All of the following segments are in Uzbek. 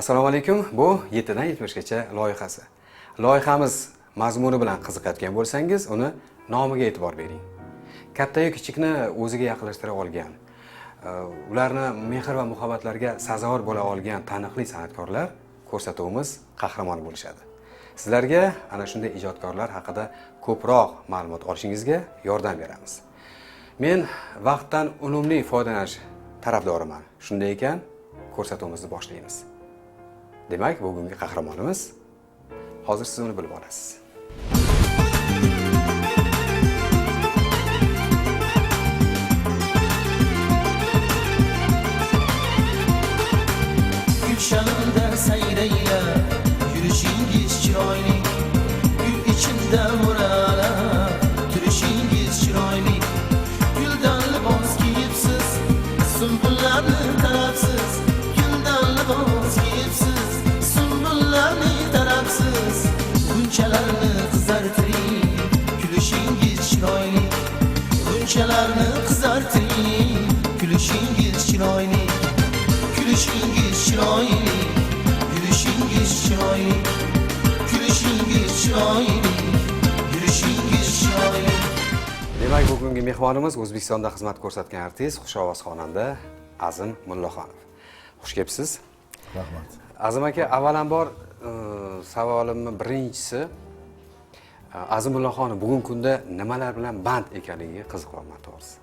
Assalomu alaykum. Bu 7 dan 70 gacha loyihasi. Loyihamiz mazmuni bilan qiziqayotgan bo'lsangiz, uni nomiga e'tibor bering. Katta-yu kichikni o'ziga yaqinlashtira olgan, ularni mehr va muhabbatlarga sazovor bo'la olgan taniqli san'atkorlar ko'rsatuvimiz qahramoni bo'lishadi. Sizlarga ana shunday ijodkorlar haqida ko'proq ma'lumot olishingizga yordam beramiz. Men vaqtdan unumli foydalanish tarafdoriman. Shunday ekan, ko'rsatuvimizni boshlaymiz. Demak, bugungi qahramonimiz hozir siz uni bilib olasiz. Gülşanında sayrayla yürüyüşünüz chiroyli, gül içinde murala turuşungiz chiroyli, guldan libos kiyibsiz, sumbullarni tarafsiz, guldan libos kiyibsiz, sumbullarni tarafsiz, bunchalarni qizartiring, kulishungiz chiroyli, bunchalarni qizartiring, kulishungiz chiroyli. Gülüşünüz chiroyli, yurushingiz chiroyli, gülüşünüz chiroyli, yurushingiz chiroyli. Demak, bugungi mehmonimiz O'zbekistonda xizmat ko'rsatgan artist, xushovoz xonanda Azim Mullaxonov. Xush kelibsiz. Rahmat. Azim aka, avvalambor savolimning birinchisi, Azim Mullaxonov bugungi kunda nimalar bilan band ekanligiga qiziqyapman to'g'risi.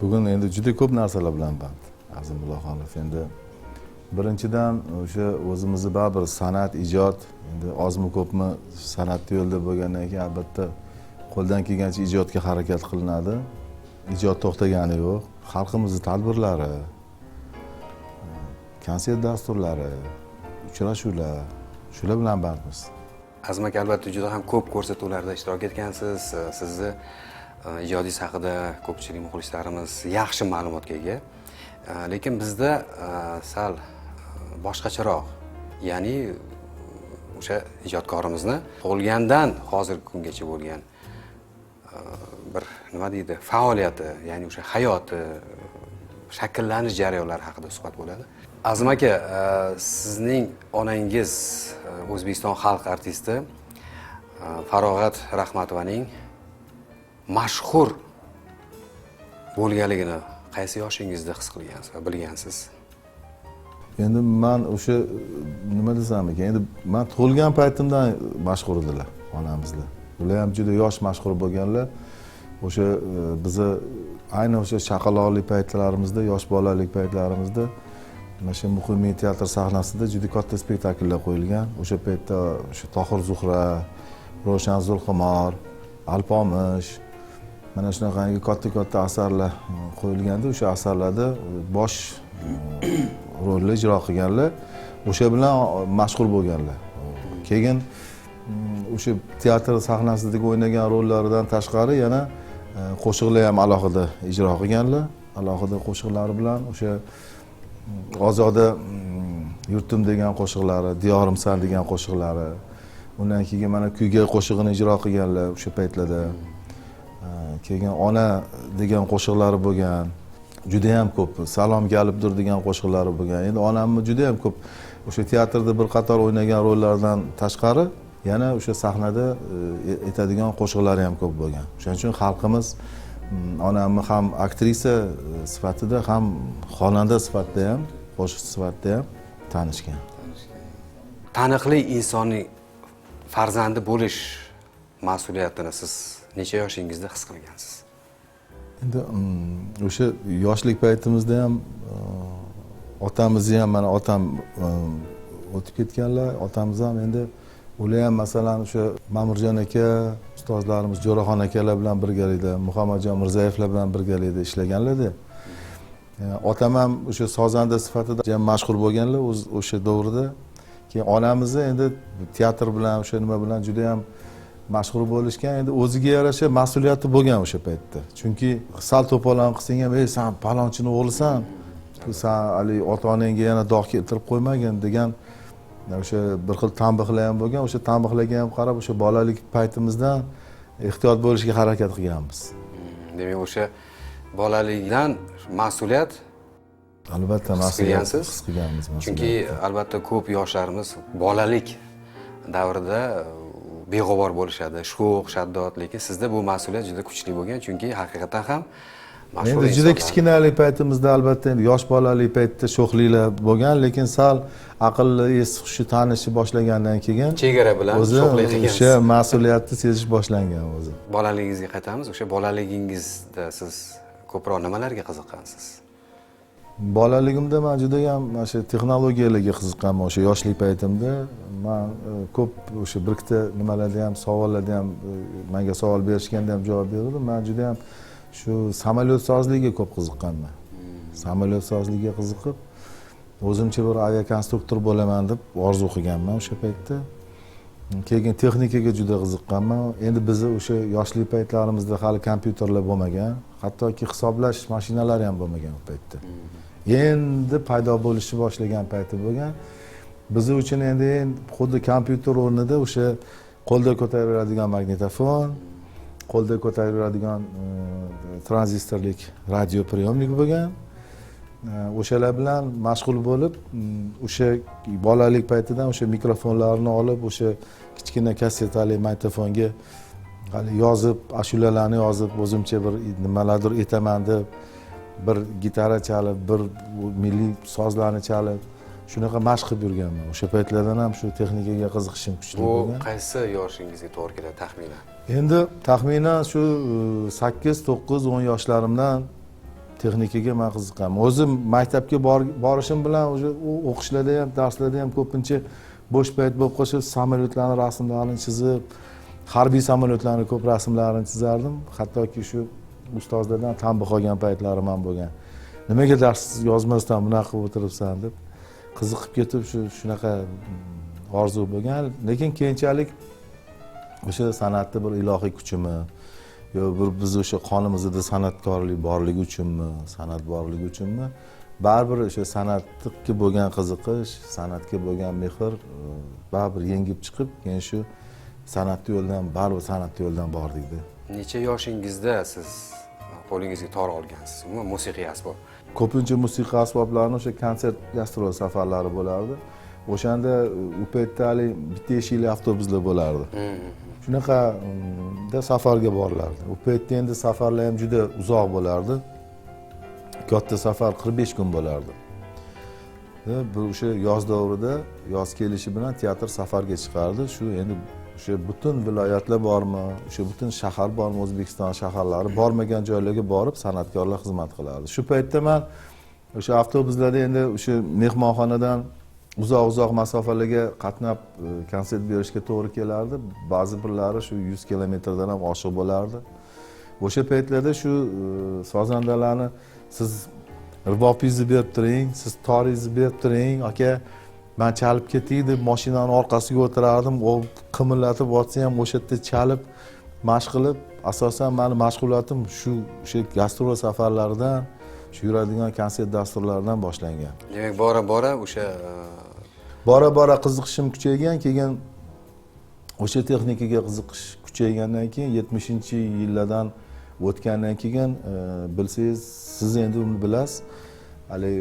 Bugun endi juda ko'p narsalar bilan band. Azim Mullaxonov endi birinchidan o'sha o'zimizni baribir san'at, ijod, endi ozmi ko'pmi san'at yo'lida bo'lgandan keyin albatta qo'ldan kelgancha ijodga harakat qilinadi. Ijod to'xtagani yo'q. Xalqimizning tadbirlari, konsert dasturlari, uchrashuvlar, shular bilan bandmiz. Azim aka, albatta juda ham ko'p ko'rsatuvlarda ishtirok etgansiz. Sizni ijodingiz haqida ko'pchilik muxlislarimiz yaxshi ma'lumotga ega. Lekin bizda sal boshqacharoq, ya'ni o'sha ijodkorimizni tug'ilgandan hozirgi kungacha bo'lgan bir nima deydi, faoliyati, ya'ni o'sha hayoti, shakllanish jarayonlari haqida suhbat bo'ladi. Azim aka, sizning onangiz O'zbekiston xalq artisti Farog'at Rahmatovaning mashhur bo'lganligini qaysi yoshingizda his qilgansiz va bilgansiz? Endi men o'sha nima desam ekan, endi men tug'ilgan paytimdan mashhur edilar onamizlar. Ular ham juda yosh mashhur bo'lganlar. O'sha bizni ayni o'sha chaqaloqlik paytlarimizda, yosh bolalik paytlarimizda mana shu Muqimiy teatr sahnasida juda katta spektakllar qo'yilgan. O'sha paytda o'sha Tohir Zuhra, Ravshan Zulqimor, Alpomish, mana shunaqangi katta asarlar qo'yilganda, o'sha asarlarda bosh rolni ijro qilganlar, o'sha bilan mashhur bo'lganlar. Keyin o'sha teatr sahnasidagi o'ynagan rollaridan tashqari yana qo'shiqlar ham alohida ijro qilganlar. Alohida qo'shiqlari bilan o'sha Ozoda yurtim degan qo'shiqlari, Diyorimsan degan qo'shiqlari, undan keyin mana Kuyga qo'shig'ini ijro qilganlar o'sha paytlarda. Keyin Ona degan qo'shiqlari bo'lgan. Juda ham ko'p. Salom galibdir degan qo'shiqlari bo'lgan. Endi onamni juda ham ko'p o'sha teatrda bir qator o'ynagan rollaridan tashqari yana o'sha sahnada aytadigan qo'shiqlari ham ko'p bo'lgan. Shuning uchun xalqimiz onamni ham aktrisa sifatida, ham xonanda sifatida ham, qo'shiqchi sifatida ham tanishgan. Taniqli insonning farzandi bo'lish mas'uliyatini siz necha yoshingizda his qilgansiz? Endi o'sha yoshlik paytimizda ham otamizni ham, mana otam o'tib ketganlar. Otamiz ham endi ular ham masalan o'sha Ma'murjon aka, ustozlarimiz Jo'raxon akalar bilan birgalikda, Muhammadjon Mirzayevlar bilan birgalikda ishlaganlar-da. Otam ham o'sha sozanda sifatida ham mashhur bo'lganlar o'sha davrda. Keyin onamizni endi teatr bilan, o'sha nima bilan juda ham mashhur bo'lishgan, endi o'ziga yarasha mas'uliyati bo'lgan o'sha paytda. Chunki sal to'polon qilsang ham, "Ey, sen palonchini o'g'lisan. Sen ali ota-onangga yana dog' keltirib qo'ymagin" degan o'sha bir xil tanbehlar ham bo'lgan. O'sha tanbehlarga ham qarab, o'sha bolalik paytimizdan ehtiyot bo'lishga harakat qilganmiz. Demak, o'sha bolalikdan mas'uliyat albatta his mas'uliyat qilgansiz. his qilganmiz Chunki albatta ko'p yoshlarimiz bolalik davrida beg'ubor bo'lishadi, shuq, shaddod, lekin sizda bu mas'uliyat juda kuchli bo'lgan, chunki haqiqatan ham mashhur endi juda insonlar- kichkinalik paytimizda albatta endi yosh bolalik paytda sho'xliklar bo'lgan, lekin sal aqlli esi hushi tanishi boshlagandan keyin chegara bilan o'zi sho'xlaydigansiz. o'sha mas'uliyatni sezish boshlangan o'zi. Bolaligingizga qaytamiz. O'sha bolaligingizda siz ko'proq nimalarga qiziqqansiz? Bolaligimda men juda ham mana shu texnologiyalarga qiziqqanman. O'sha yoshlik paytimda men ko'p o'sha bir ikkita nimalarda ham savollarda ham menga savol berishganda ham javob berdim. Men juda ham shu samolyotsozlikka ko'p qiziqqanman. Samolyotsozlikka qiziqib, o'zimcha bir aviakonstruktor bo'laman deb orzu qilganman o'sha paytda. Keyin texnikaga juda qiziqqanman. Endi bizni o'sha yoshlik paytlarimizda hali kompyuterlar bo'lmagan, hattoki hisoblash mashinalari ham bo'lmagan u paytda. Endi paydo bo'lishi boshlagan payti bo'lgan. Biz uchun endi xuddi kompyuter o'rnida o'sha qo'lda ko'tariladigan magnitofon, qo'lda ko'tariladigan tranzistorlik radio priyomnik bo'lgan. O'shalar bilan mashg'ul bo'lib, o'sha bolalik paytidan o'sha mikrofonlarni olib, o'sha kichkina kassetali magnitofonga hali yozib, ashulalarni yozib, o'zimcha bir nimalardir aytaman deb, bir gitara chalib, bir milliy sozlarni chalib, shunaqa mashq qilib yurganman. O'sha paytlardan ham shu texnikaga qiziqishim kuchli Bu bo'lgan. qaysi yoshingizga to'g'ri keladi taxminan? Endi taxminan shu 8, 9, 10 yoshlarimdan texnikaga men qiziqqanman. O'zim maktabga borishim bilan o'sha o'qishlarda ham, darslarda ham ko'pincha bo'sh payt bo'lib qolsa, samolyotlarning rasmlarini chizib, harbiy samolyotlarni ko'p rasmlarini chizardim. Hattoki shu ustozlardan tanbeh olgan paytlarim ham bo'lgan. Nimaga dars yozmasdan bunaqa qilib o'tiribsan deb qiziqib ketib shunaqa orzu bo'lgan. Lekin keyinchalik o'sha san'atda bir ilohiy kuchimi yo bir biz o'sha qonimizda san'atkorlik borligi uchunmi, san'at borligi uchunmi, baribir o'sha san'atga bo'lgan qiziqish, san'atga bo'lgan mehr baribir yengib chiqib, keyin shu san'at yo'ldan, baribir san'at yo'ldan bordik-da. Necha yoshingizda siz qo'lingizga tor olgansiz? Umuman musiqiy asbob. Ko'pincha musiqa asboblarini o'sha konsert gastrol safarlari bo'lardi. O'shanda u paytda hali bitta eshikli avtobuslar bo'lardi. Shunaqa da safarga borilardi. U paytda endi safarlar ham juda uzoq bo'lardi. Katta safar 45 kun bo'lardi. Bu o'sha yoz davrida, yoz kelishi bilan teatr safarga chiqardi. Shu endi o'sha butun viloyatlar bormi, o'sha butun shahar bormi, O'zbekiston shaharlari, bormagan joylarga borib san'atkorlar xizmat qilardi. Shu paytda men o'sha avtobuslarda endi o'sha mehmonxonadan uzoq masofalarga qatnab konsert berishga to'g'ri kelardi. Ba'zi birlari shu 100 kilometrdan ham oshiq bo'lardi. O'sha paytlarda shu sozandalarni siz ribopingizni berib turing, siz toringizni berib turing, aka men chalib ketay deb mashinaning orqasiga o'tirardim. U qimirlatib otsa ham o'sha yerda chalib, mashq qilib, asosan meni mashg'ulotim o'sha gastrol safarlaridan, shu yuradigan konsert dasturlaridan boshlangan. Demak, bora o'sha Bora qiziqishim kuchaygan, keyin o'sha texnikaga qiziqish kuchaygandan keyin 70-yillardan o'tgandan keyin bilsangiz, siz endi uni bilasiz. Hali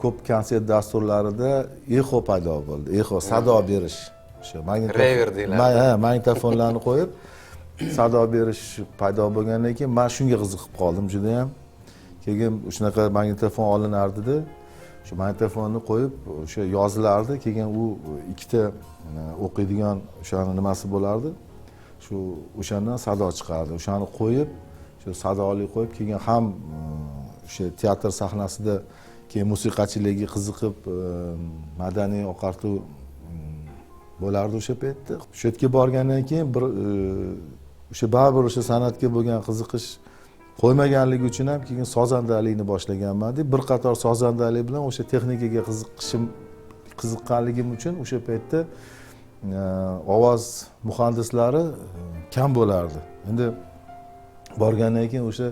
ko'p konsert dasturlarida echo paydo bo'ldi. Echo sado berish. O'sha rever deyiladi. Magnitofonlarni qo'yib sado berish paydo bo'lgandan keyin men shunga qiziqib qoldim juda ham. Keyin shunaqa magnitofon olinardi-da. Shu magnitofonni qo'yib o'sha yozilardi, keyin u ikkita o'qiydigan o'shani nimasi bo'lardi. Shu o'shandan sado chiqardi. O'shani qo'yib, shu sadoli qo'yib, keyin ham o'sha teatr sahnasida keyin musiqachilarga qiziqib, madaniy oqartuv bo'lardi o'sha paytda. Shu yerga borgandan keyin bir o'sha baribir o'sha san'atga bo'lgan qiziqish qo'ymaganligi uchun ham keyin sozandalikni boshlaganman deb bir qator sozandalik bilan o'sha texnikaga qiziqqanligim uchun o'sha paytda ovoz muhandislari kam bo'lardi. Endi borgandan keyin o'sha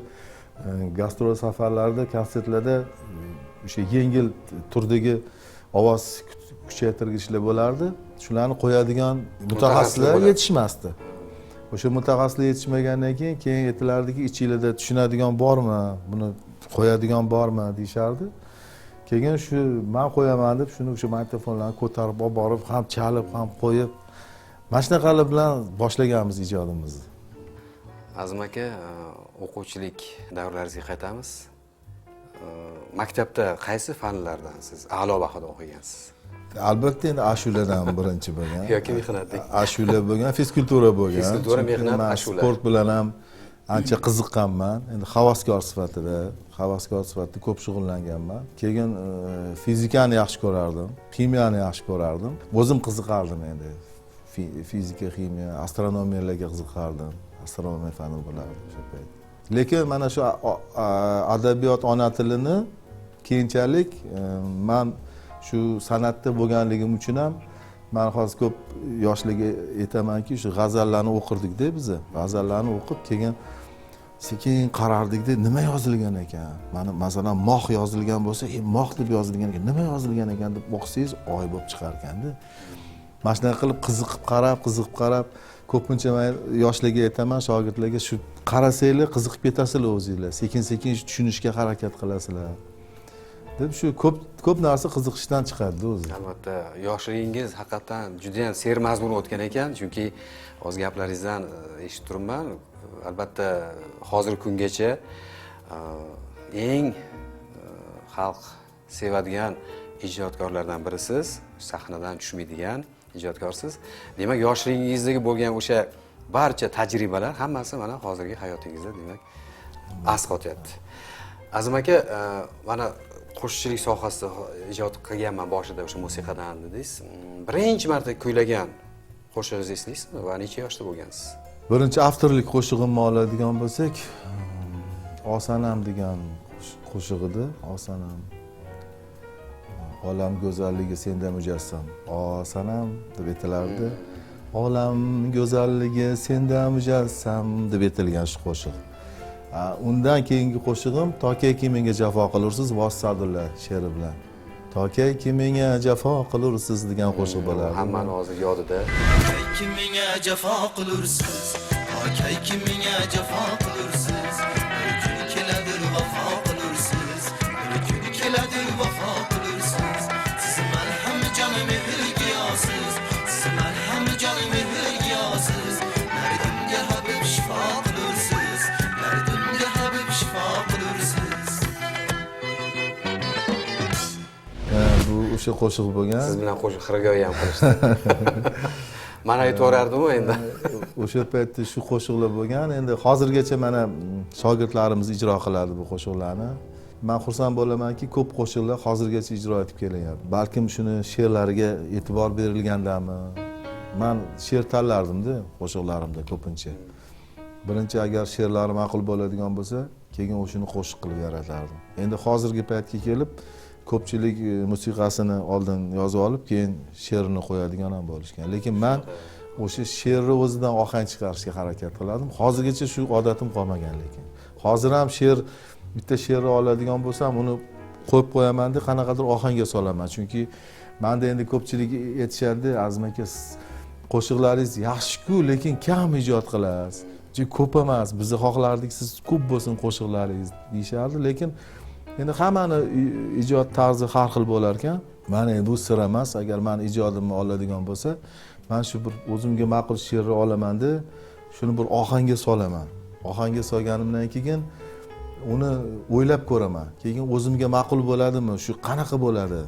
gastrol safarlarida, konsertlarda o'sha yengil turdagi ovoz kuchaytirgichlar bo'lardi. Shularni qo'yadigan mutaxassislar yetishmasdi. O'sha mutaxassislar yetishmagandan keyin aytilardiki, ichingizda tushunadigan bormi, buni qo'yadigan bormi deyishardi. keyin shu men qo'yaman deb shuni o'sha magnitofonlarni ko'tarib olib borib ham chalib ham qo'yib mana shunaqalar bilan boshlaganmiz ijodimizni. Azim aka, o'quvchilik davrlaringizga qaytamiz. Maktabda qaysi fanlardan siz a'lo bahoda o'qigansiz? Albatta endi ashuladan birinchi bo'lgan. Yoki mehnatlik? Ashula bo'lgan, fizkultura bo'lgan. Fizkultura, Chunki mehnat, men ashula. Sport bilan ham ancha qiziqqanman. Endi havaskor sifatida ko'p shug'ullanganman. Keyin fizikani yaxshi ko'rardim, kimyani yaxshi ko'rardim. O'zim qiziqardim endi. Fizika, kimyo, astronomiyalarga qiziqardim. Astronomiya fani bo'lardi o'sha payt. Lekin mana shu adabiyot ona tilini keyinchalik men shu san'atda bo'lganligim uchun ham men hozir ko'p yoshlarga aytamanki, shu g'azallarni o'qirdik-da biz. G'azallarni o'qib keyin sekin qarardik-da, nima yozilgan ekan? Mana masalan moh yozilgan bo'lsa, moh deb yozilgan ekan, nima yozilgan ekan deb o'qisangiz oy bo'lib chiqar ekanda. Mana shunday qilib qiziqib qarab, ko'pincha men yoshlarga aytaman, shogirdlarga shu qarasanglar qiziqib ketasizlar o'zingizlar, sekin-sekin tushunishga harakat qilasizlar. deb shu ko'p narsa qiziqishdan chiqadi o'zi. Albatta, yoshligingiz haqiqatan juda ham sermazmun o'tgan ekan, chunki o'z gaplaringizdan eshitib turibman. Albatta, hozirgi kungacha eng xalq sevadigan ijodkorlardan birisiz, sahnadan tushmaydigan ijodkorsiz. Demak, yoshligingizdagi bo'lgan o'sha barcha tajribalar hammasi mana hozirgi hayotingizda demak asqotyapti. Azim aka, mana qo'shiqchilik sohasida ijod qilganman boshida o'sha musiqadan dedingiz. Birinchi marta kuylagan qo'shig'ingizni eslaysizmi va necha yoshda bo'lgansiz? Birinchi avtorlik qo'shig'imni oladigan bo'lsak, Osanam degan qo'shiq edi. Osanam. Olam go'zalligi senda mujassam. Osanam deb aytilardi. Olam go'zalligi senda mujassam deb aytilgan shu qo'shiq. Undan keyingi qo'shig'im Tokayki menga jafo qilursiz Vos Sadulla she'ri bilan. Tokayki menga jafo qilursiz degan qo'shiq bo'lardi. Hammani hozir yodida. Tokayki menga jafo qilursiz, Tokayki menga jafo qilursiz, bir kun keladi vafo qilursiz, bir kun keladi vafo qilursiz. Siz malham jonim mehrgiyosiz, siz malham jonim mehrgiyosiz, dardimga habib shifo qilursiz, dardimga habib shifo qilursiz. Bu o'sha qo'shiq bo'lgan. Siz bilan qo'shiq xirgoyi ham qilishdi. Mana aytvorardim-ku endi. O'sha paytda shu qo'shiqlar bo'lgan. Endi hozirgacha mana shogirdlarimiz ijro qiladi bu qo'shiqlarni. Men xursand bo'lamanki, ko'p qo'shiqlar hozirgacha ijro etib kelyapti. Balkim shuni she'rlariga e'tibor berilgandami? Men she'r tanlardim-da qo'shiqlarimda ko'pincha. Birinchi agar she'rlari ma'qul bo'ladigan bo'lsa, keyin o'shini qo'shiq qilib yaratardim. Endi hozirgi paytga kelib ko'pchilik musiqasini oldin yozib olib, keyin she'rini qo'yadigan ham bo'lishgan. Lekin men o'sha she'rni o'zidan ohang chiqarishga harakat qilardim. Hozirgacha shu odatim qolmagan lekin. Hozir ham bitta she'rni oladigan bo'lsam, uni qo'yib qo'yaman-da, qanaqadir ohangga solaman. Chunki menda endi ko'pchilik aytishadi, Azim aka, qo'shiqlaringiz yaxshi-ku, lekin kam ijod qilasiz. Juda ko'p emas. Biz xohlardik siz ko'p bo'lsin qo'shiqlaringiz deyishardi, lekin endi hammani ijod tarzi har xil bo'lar ekan. Mana bu sir emas. Agar men ijodimni oladigan bo'lsa, men shu bir o'zimga ma'qul she'rni olaman-da, shuni bir ohangga solaman. Ohangga solganimdan keyin uni o'ylab ko'raman. Keyin o'zimga ma'qul bo'ladimi, shu qanaqa bo'ladi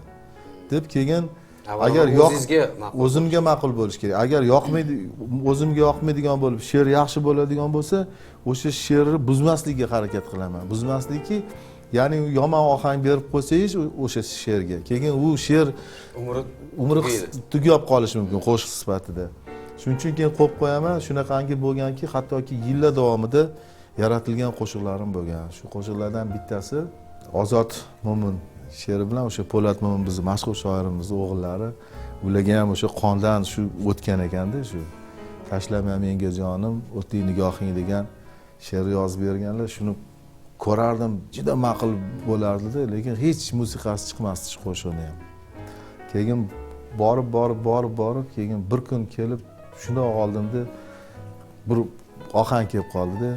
deb keyin agar o'zimga ma'qul bo'lish kerak. Agar o'zimga yoqmaydigan bo'lib, she'r yaxshi bo'ladigan bo'lsa, o'sha she'rni buzmaslikka harakat qilaman. Buzmaslikki, ya'ni yomon ohang berib qo'ysangiz o'sha she'rga, keyin u she'r umri tugab qolishi mumkin qo'shiq sifatida. Shuning uchun keyin qo'yib qo'yaman. Shunaqangi bo'lganki, hattoki yillar davomida yaratilgan qo'shiqlarim bo'lgan. Shu qo'shiqlardan bittasi Ozod Mo'min she'ri bilan o'sha Po'lat Mo'min bizning mashhur shoirimizning o'g'illari, ularga ham o'sha qondan shu o'tgan ekanda, shu tashlama menga jonim, o'tli nigohing degan she'r yozib berganlar. Shuni ko'rardim, juda ma'qul bo'lardi-da, lekin hech musiqasi chiqmasdi shu qo'shiqni ham. Keyin borib, keyin bir kun kelib shundoq oldimda bir ohang kelib qoldi-da.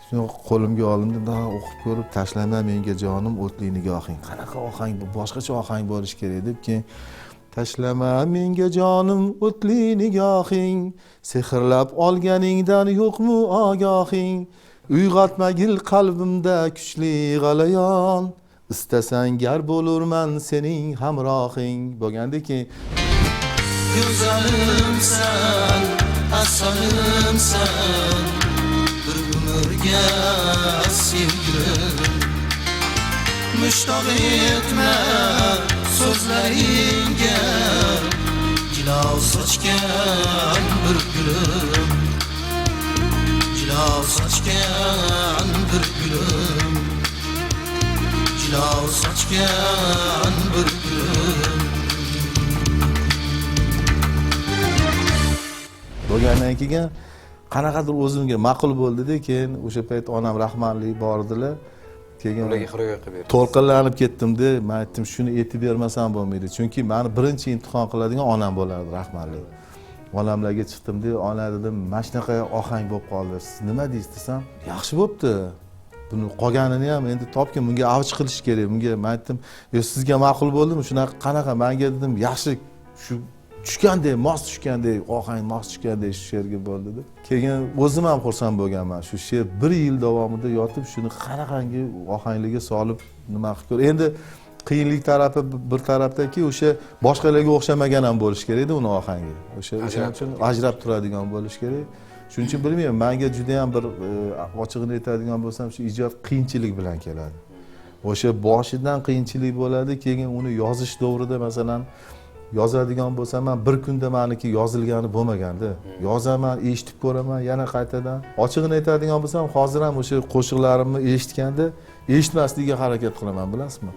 Shuni qo'limga oldim, da o'qib ko'rib, tashlama menga jonim o'tli nigohing. Qanaqa ohang bu? Boshqacha ohang bo'lish kerak deb keyin tashlama menga jonim o'tli nigohing, sehrlab olganingdan yo'qmi ogohing, uyg'otmagil qalbimda kuchli g'alayon, istasang gar bo'lurman sening hamrohing bo'lgandiki, Güzelimsen, asalimsen, bir umurga sevgilim. Müştaq etme sözleringge, jilau sochgan bir gülüm. Jilau sochgan bir gülüm. Jilau sochgan bir gülüm. bo'lgandan keyin qanaqadir o'zimga ma'qul bo'ldi-da, keyin o'sha payt onam rahmatli bor edilar. Keyin ularga xiroya qilib berdi. to'lqinlanib ketdim-da, men aytdim shuni aytib bermasam bo'lmaydi. Chunki meni birinchi imtihon qiladigan onam bo'lardi rahmatli. Onamlarga chiqdim-da, ona dedim, "Mana shunaqa ohang bo'lib qoldi. Siz nima deysiz?" desam, "Yaxshi bo'pti. Buni qolganini ham endi topkin, bunga avj qilish kerak." Bunga men aytdim, "Sizga ma'qul bo'ldimi? Shunaqa qanaqa?" Menga dedim, "Yaxshi, shu tushgandek, mos tushgandek, ohang mos tushgandek shu she'rga bo'ldi-da." Keyin o'zim ham xursand bo'lganman. Shu she'r 1 yil davomida yotib shuni qanaqangi ohangliga solib nima qilib ko'r. Endi qiyinlik tarafi bir tarafdaki, o'sha boshqalarga o'xshamagan ham bo'lish kerak-da uni ohangi. O'sha uchun ajrab turadigan bo'lish kerak. Shuning uchun bilmayman, menga juda ham bir ochig'ini aytadigan bo'lsam, shu ijod qiyinchilik bilan keladi. O'sha boshidan qiyinchilik bo'ladi, keyin uni yozish davrida masalan yozadigan bo'lsam, men bir kunda meniki yozilgani bo'lmaganda, yozaman, eshitib ko'raman, yana qaytadan. Ochig'ini aytadigan bo'lsam, hozir ham o'sha qo'shiqlarimni eshitganda eshitmaslikka harakat qilaman, bilasizmi?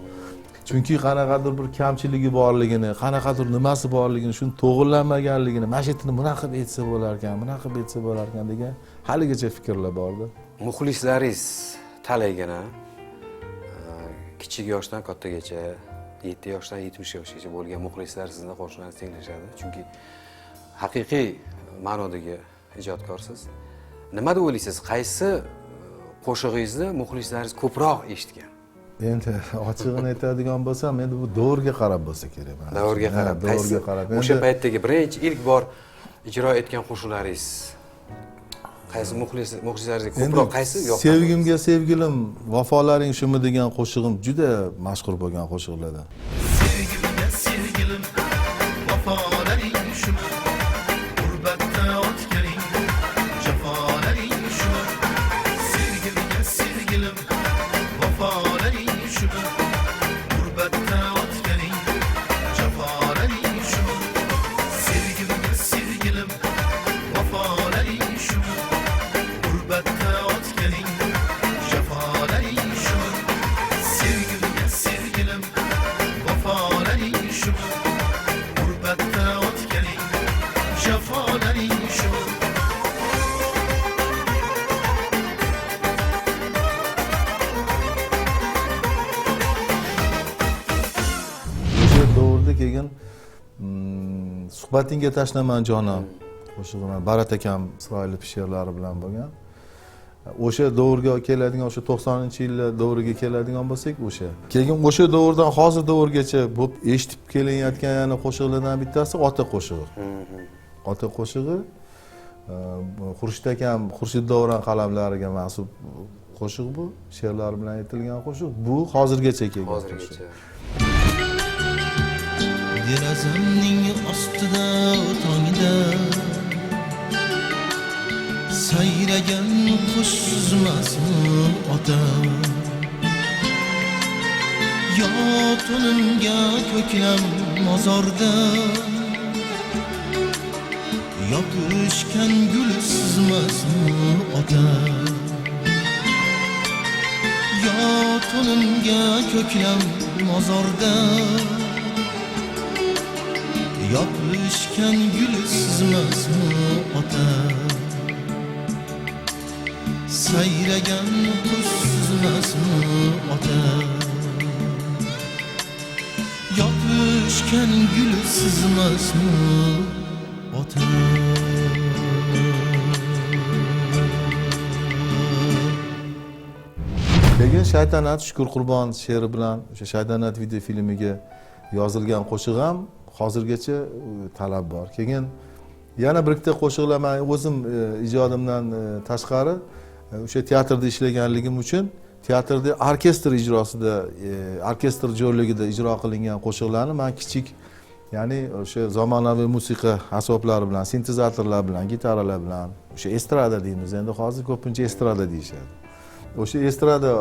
Chunki qanaqadir bir kamchiligi borligini, qanaqadir nimasi borligini, shuni to'g'rilanmaganligini, mana shu yerni bunaqa qilib aytsa bo'lar ekan, bunaqa qilib aytsa bo'lar ekan degan haligacha fikrlar bordi. Muxlislaringiz talaygina kichik yoshdan kattagacha 7 yoshdan 70 yoshgacha bo'lgan muxlislar sizni qo'shiqlaringizni tinglashadi. Chunki haqiqiy ma'nodagi ijodkorsiz. Nima deb o'ylaysiz? Qaysi qo'shig'ingizni muxlislaringiz ko'proq eshitgan? Endi ochig'ini aytadigan bo'lsam, endi bu davrga qarab bo'lsa kerak. Davrga qarab. Davrga qarab. O'sha paytdagi birinchi ilk bor ijro etgan qo'shiqlaringiz qaysi muxlislaringizga ko'proq qaysi yoqdi? Sevgimga sevgilim, vafolaring shumi degan qo'shig'im juda mashhur bo'lgan qo'shiqlardan. Sevgimga sevgilim, vafolaring shumi, g'urbatda o'tganing, jafolaring shumi. Sevgimga sevgilim, vafolaring shumi, g'urbatda o'tganing, jafolaring shumi. Sevgimga sevgilim, vafolaring shumi, g'urbatda o'tganing, jafolaring shumi. Sevgimga sevgilim, vafolaring shumi, g'urbatda o'tganing, jafolaring shumi. O'sha davrda kelgan suhbatingga tashlaman jonim qo'shig'ini Barat akam Isroilov she'rlari bilan bo'lgan. O'sha davrga keladigan, o'sha 90-yillar davriga keladigan bo'lsak, keyin o'sha davrdan hozir davrgacha bo'lib eshitib kelayotgan yana qo'shiqlardan bittasi Ota qo'shig'i. Ota qo'shig'i Xurshid akam, Xurshid Davron qalamlariga mansub qo'shiq bu, she'rlar bilan aytilgan qo'shiq. Bu hozirgacha kelgan. Hozirgacha. Derazamning ostida tongda sayragan qush suzmasmi ota, yo tunimga ko'klam mozorda yopishgan gul suzmasmi ota, yo tunimga ko'klam mozorda yopishgan gul suzmasmi ota, sayragan qush suzmasmi ota, yopishgan gul suzmasmi ota. keyin shaytanat shukur qurbon she'ri bilan o'sha shaytanat video filmiga yozilgan qo'shiq ham hozirgacha talab bor. Keyin yana bir ikkita qo'shiqlar men o'zim ijodimdan tashqari o'sha teatrda ishlaganligim uchun teatrda orkestr ijrosida orkestr jo'rligida ijro qilingan qo'shiqlarni men kichik ya'ni o'sha zamonaviy musiqa asboblari bilan, sintezatorlar bilan, gitaralar bilan, o'sha estrada deymiz. Endi hozir ko'pincha estrada deyishadi. O'sha estrada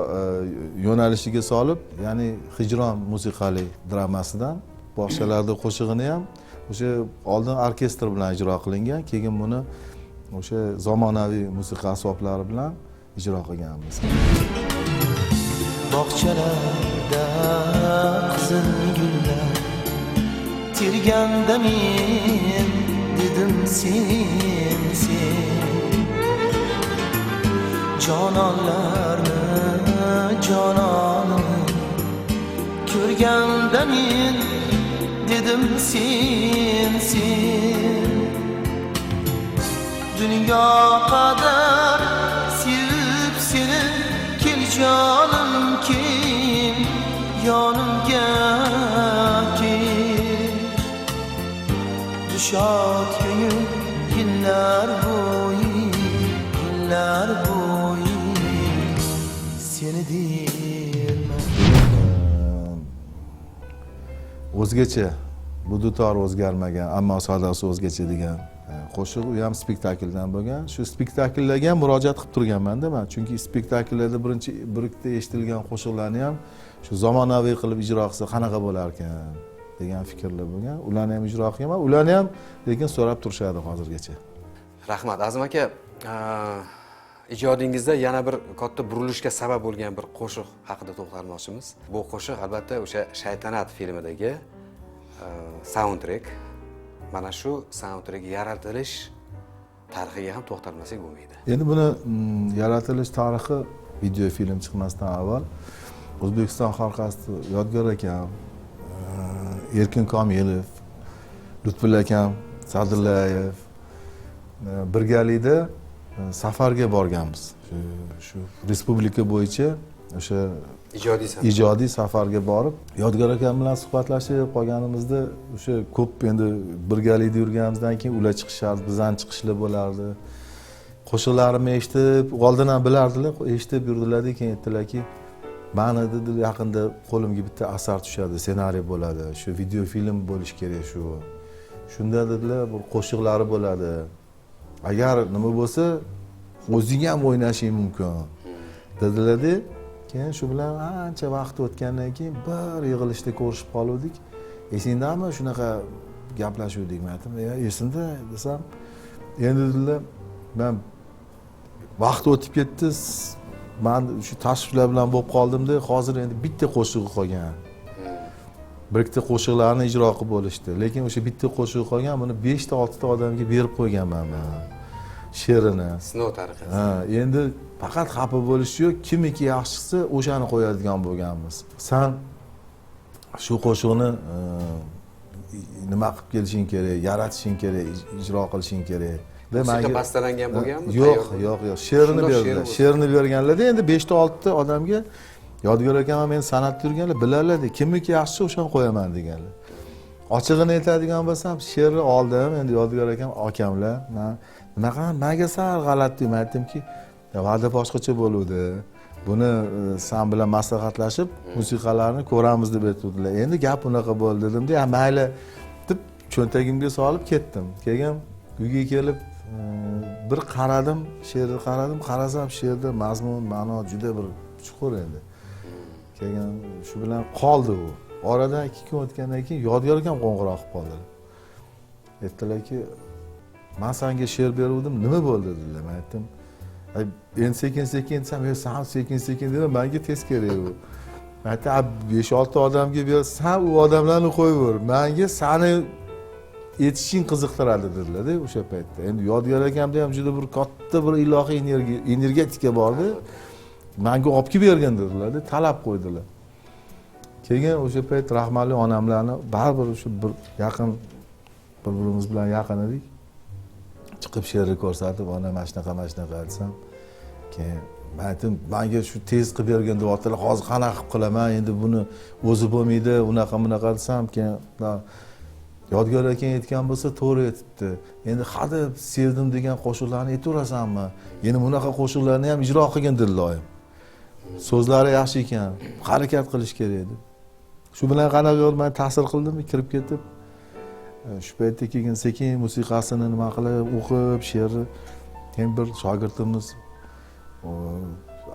yo'nalishiga solib, ya'ni hijron musiqali dramasidan boshqalarda qo'shig'ini ham o'sha oldin orkestr bilan ijro qilingan, keyin buni o'sha zamonaviy musiqa asboblari bilan ijro qilganmiz. Bog'chalarda qizil gullar terganda men dedim sen jononlarni jononim ko'rganda men dedim sen dunyo qadar sevib seni kel jonim kel yonimga kel dushot ko'ngil yillar bo'yi seni deyman. O'zgacha bu dutor o'zgarmagan, ammo sadasi o'zgacha degan qo'shiq u ham spektakldan bo'lgan. Shu spektakllarga ham murojaat qilib turganman-da men, chunki spektakllarda birinchi bir ikkita eshitilgan qo'shiqlarni ham shu zamonaviy qilib ijro qilsa qanaqa bo'lar ekan degan fikrlar bo'lgan. Ularni ham ijro qilganman, ularni ham lekin so'rab turishadi hozirgacha. Rahmat Azim aka, ijodingizda yana bir katta burilishga sabab bo'lgan bir qo'shiq haqida to'xtalmoqchimiz. Bu qo'shiq albatta o'sha Shaytanat filmidagi soundtrack. Mana shu soundtrack yaratilish tarixiga ham to'xtalmasak bo'lmaydi. Endi buni yaratilish tarixi video film chiqmasdan avval O'zbekiston xalq artisti Yodgor akam, Erkin Komilov, Lutfulla akam, Sadrillayev birgalikda safarga borganmiz. Shu respublika bo'yicha o'sha ijodiy safarga borib, Yodgor akam bilan suhbatlashib qolganimizda o'sha ko'p endi birgalikda yurganimizdan keyin ular chiqishardi, bizdan chiqishlar bo'lardi. Qo'shiqlarimni eshitib, oldin ham bilardilar, eshitib yurdilar-da, keyin aytdilarki, "Mani dedi yaqinda qo'limga bitta asar tushadi, ssenariy bo'ladi, shu video film bo'lish kerak shu. Shunda dedilar, bu qo'shiqlari bo'ladi. Agar nima bo'lsa, o'zing ham o'ynashing mumkin." dedilar-da. Keyin shu bilan ancha vaqt o'tgandan keyin bir yig'ilishda ko'rishib qoldik. Esingdami shunaqa gaplashuvdik? Men aytdim, esimda desam, endi dedilar, men vaqt o'tib ketdi, men shu tashvishlar bilan bo'lib qoldimda, hozir endi bitta qo'shig'i qolgan. Bir ikkita qo'shiqlarni ijro qilib bo'lishdi, lekin o'sha bitta qo'shig'i qolgan, buni 5 ta 6 ta odamga berib qo'yganman men. She'rini. Sinov tariqasi. Endi faqat xafa bo'lish yo'q, kimiki yaxshi chiqsa o'shani qo'yadigan bo'lganmiz. Sen shu qo'shiqni nima qilib kelishing kerak, yaratishing kerak, ijro qilishing kerak. Musiqa bastalangan bo'lganmi? Yo'q. She'rini berdilar. She'rini berganlarda endi 5 ta 6 ta odamga Yodgor akam men san'atda yurganlar bilarlar-da, kimiki yaxshi o'shani qo'yaman deganlar. Ochig'ini aytadigan bo'lsam, she'rni oldim, endi Yodgor akam akamlar, menga sal g'alati deb aytdimki, va'da boshqacha bo'luvdi. Buni sen bilan maslahatlashib, musiqalarni ko'ramiz deb aytdilar. Endi gap unaqa bo'ldi dedim-da, mayli deb cho'ntagimga solib ketdim. Keyin uyga kelib bir qaradim, she'rni qarasam she'rda mazmun, ma'no juda bir chuqur edi. Keyin shu bilan qoldi u. Oradan 2 kun o'tgandan keyin Yodgor akam qo'ng'iroq qilib qoldi. Aytdilarki, "Men senga she'r beruvdim, nima bo'ldi?" dedilar. Men aytdim, "Endi sekin-sekin desam, sen sekin-sekin dedim, menga tez kerak u." Men aytdim, "5-6 odamga bersan, u odamlarni qo'yaver. Menga seni yetishing qiziqtiradi" dedilar-da o'sha paytda. Endi Yodgor akamda ham juda bir katta bir ilohiy energetika bor-da. Menga olib kelib bergan dedilar-da, talab qo'ydilar. Keyin o'sha payt rahmatli onamlarni baribir shu bir yaqin bir-birimiz bilan yaqin edik. Chiqib she'rni ko'rsatib, "Ona mana shunaqa desam, keyin Men aytdim, menga shu tez qilib bergan deyaptilar. Hozir qanaqa qilib qilaman? Endi buni o'zi bo'lmaydi, unaqa desam, keyin Yodgor aka aytgan bo'lsa, to'g'ri aytibdi. Endi hali sevdim degan qo'shiqlarni aytaverasanmi? Yana bunaqa qo'shiqlarni ham ijro qilgin dilloyim. So'zlari yaxshi ekan, harakat qilish kerak edi. Shu bilan qanaqadir men ta'sir qildimmi, kirib ketib. Shu paytda keyin sekin musiqasini nima qilib, o'qib, she'rni ham bir shogirdimiz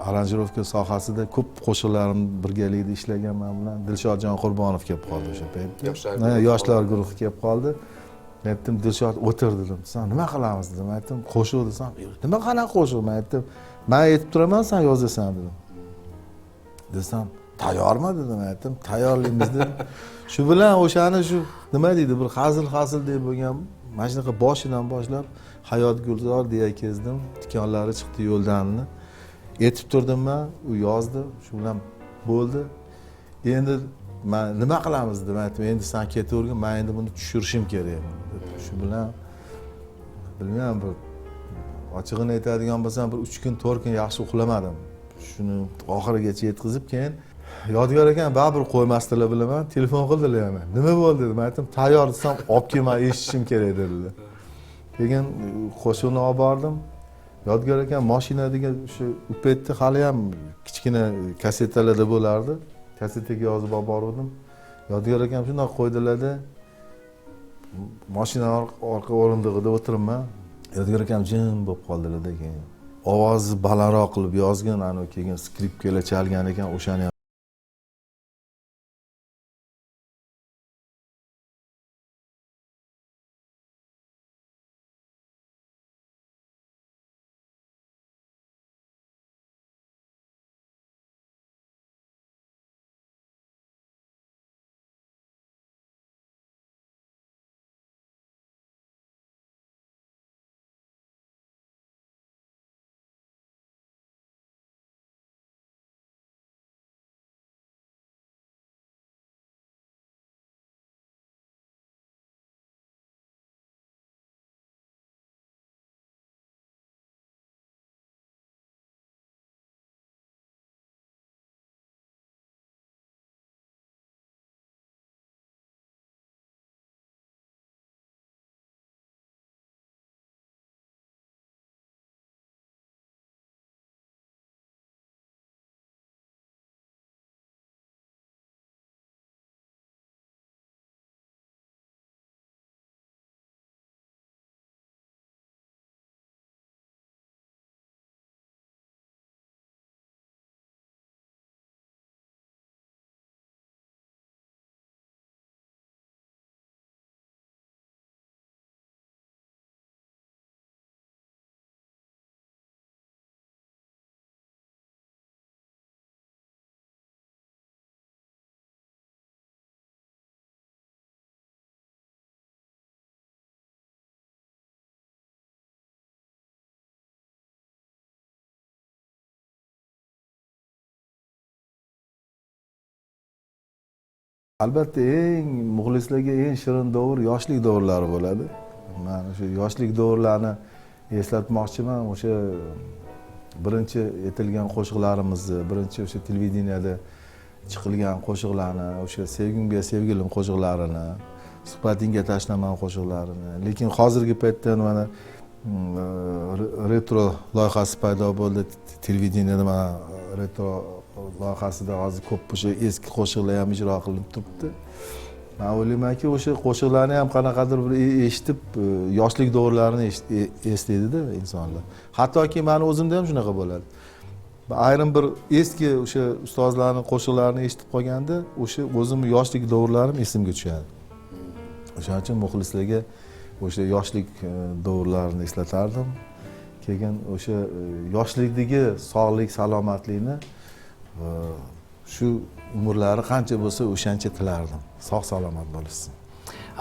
aranjirovka sohasida ko'p qo'shiqlarim birgalikda ishlagan men bilan Dilshodjon Qurbonov kelib qoldi o'sha paytda. Yoshlar guruhi kelib qoldi. Men aytdim, Dilshod o'tir dedim. Sen nima qilamiz dedim. Aytdim, qo'shiq desam, nima qanaqa qo'shiq? Men aytdim, men aytib turaman, sen yozasan dedim. Desam, tayyormi dedim. Aytdim, tayyorlaymiz dedim. Shu bilan o'shani shu nima deydi, bir hazil deb bo'lgan, mana shunaqa boshidan boshlab Hayot Gulzor deya kezdim. Tikonlari chiqdi yo'ldanni. Aytib turdim men, u yozdi, shu bilan bo'ldi. Endi men nima qilamiz dedim. Aytdim, endi sen ketavergin, men endi buni tushirishim kerak. Shu bilan bilmayman, bir ochig'ini aytadigan bo'lsam, bir 3 kun, 4 kun yaxshi uxlamadim. Shuni oxirigacha yetkazib, keyin Yodgor ekan baribir qo'ymasdilar bilaman, telefon qildilar yana. Nima bo'ldi dedim. Aytdim, tayyor desam, olib kelma, eshitishim kerak dedilar. Keyin qo'shiqni olib bordim. Yodgor ekan mashinadagi o'sha u paytda hali ham kichkina kassetalarda bo'lardi. Kassetaga yozib olib bordim. Yodgor ekan shunday qo'ydilarda, mashina orqa o'rindig'ida o'tiribman. Yodgor akam jim bo'lib qoldilarda keyin. Ovozi balandroq qilib yozgan, ana keyin skripkalar chalgan ekan, o'shani albatta eng muxlislarga eng shirin davr yoshlik davrlari bo'ladi. Men o'sha yoshlik davrlarini eslatmoqchiman. O'sha birinchi aytilgan qo'shiqlarimizni, birinchi o'sha televideniyada chiqilgan qo'shiqlarni, o'sha Sevgimga sevgilim qo'shiqlarini, Suhbatingga tashlaman qo'shiqlarini. Lekin hozirgi paytda mana retro loyihasi paydo bo'ldi. Televideniyada mana retro loyihasida hozir ko'p o'sha eski qo'shiqlar ham ijro qilinib turibdi. Men o'ylaymanki, o'sha qo'shiqlarni ham qanaqadir bir eshitib, yoshlik davrlarini eslaydi-da insonlar. Hattoki meni o'zimda ham shunaqa bo'ladi. Ayrim bir eski o'sha ustozlarning qo'shiqlarini eshitib qolganda, o'sha o'zimning yoshlik davrlarim esimga tushadi. O'shaning uchun muxlislarga o'sha yoshlik davrlarini eslatardim. Keyin o'sha yoshlikdagi sog'lik, salomatlikni shu umrlari qancha bo'lsa o'shancha tilardim. Sog' salomat bo'lsin.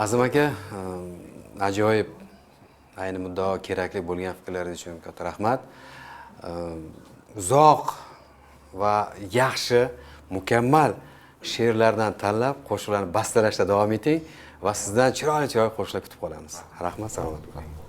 Azim aka, ajoyib, ayni muddao kerakli bo'lgan fikrlaringiz uchun katta rahmat. Uzoq va yaxshi, mukammal she'rlardan tanlab, qo'shiqlarni bastalashda davom eting va sizdan chiroyli qo'shiqlar kutib qolamiz. Rahmat, salomat bo'ling.